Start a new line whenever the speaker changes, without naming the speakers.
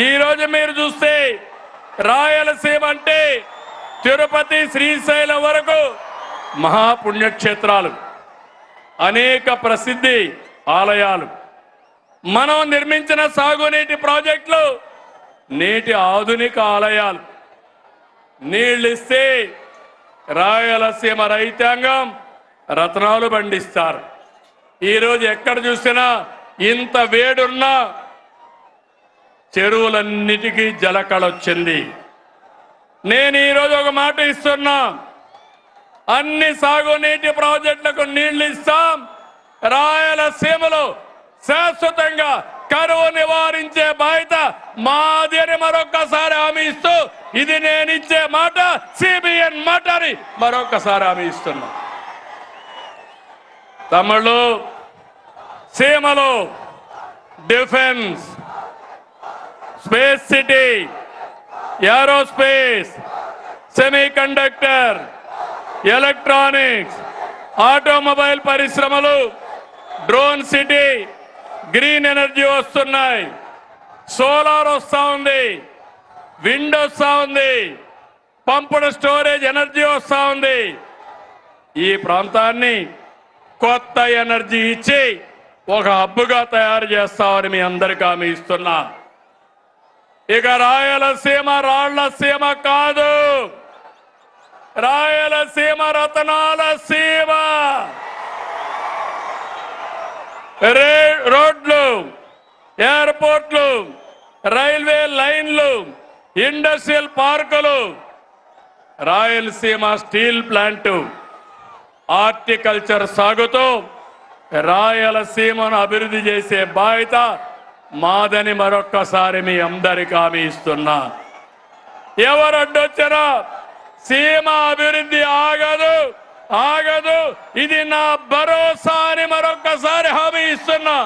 ఈరోజు మీరు చూస్తే రాయలసీమ అంటే తిరుపతి శ్రీశైలం వరకు మహాపుణ్యక్షేత్రాలు, అనేక ప్రసిద్ధి ఆలయాలు, మనం నిర్మించిన సాగునీటి ప్రాజెక్టులు, నేటి ఆధునిక ఆలయాలు. నీళ్ళిస్తే రాయలసీమ రైతాంగం రత్నాలు పండిస్తారు. ఈరోజు ఎక్కడ చూసినా ఇంత వేడున్నా చెరువులన్నిటికీ జలకళ వచ్చింది. నేను ఈరోజు ఒక మాట ఇస్తున్నా, అన్ని సాగునీటి ప్రాజెక్టులకు నీళ్లు ఇస్తాం. రాయలసీమలో శాశ్వతంగా కరువు నివారించే బాధ్యత మాది అని మరొక్కసారి హామీ ఇస్తూ, ఇది నేను ఇచ్చే మాట, సిబిఎన్ మాట అని మరొక్కసారి హామీ ఇస్తున్నా. తమిళ సీమలో defence, space city, aerospace, semiconductor, electronics, automobile పరిశ్రమలు, డ్రోన్ సిటీ, గ్రీన్ ఎనర్జీ వస్తున్నాయి, సోలార్ వస్తా ఉంది, విండ్ వస్తా ఉంది, పంపుడ్ స్టోరేజ్ ఎనర్జీ వస్తా ఉంది. ఈ ప్రాంతాన్ని కొత్త ఎనర్జీ ఇచ్చి ఒక హబ్బుగా తయారు చేస్తామని మీ అందరికీ హామీ ఇస్తున్నా. ఇక రాయలసీమ రాళ్ల సీమ కాదు, రాయలసీమ రతనాల సీమ. రోడ్లు, ఎయిర్పోర్ట్లు, రైల్వే లైన్లు, ఇండస్ట్రియల్ పార్కులు, రాయలసీమ స్టీల్ ప్లాంటు, హార్టికల్చర్ సాగుతూ రాయలసీమను అభివృద్ధి చేసే బాధ్యత మాదని మరొక్కసారి మీ అందరికీ హామీ ఇస్తున్నా. ఎవరు అడ్డొచ్చినా సీమ అభివృద్ధి ఆగదు, ఆగదు. ఇది నా భరోసా అని మరొక్కసారి హామీ ఇస్తున్నా.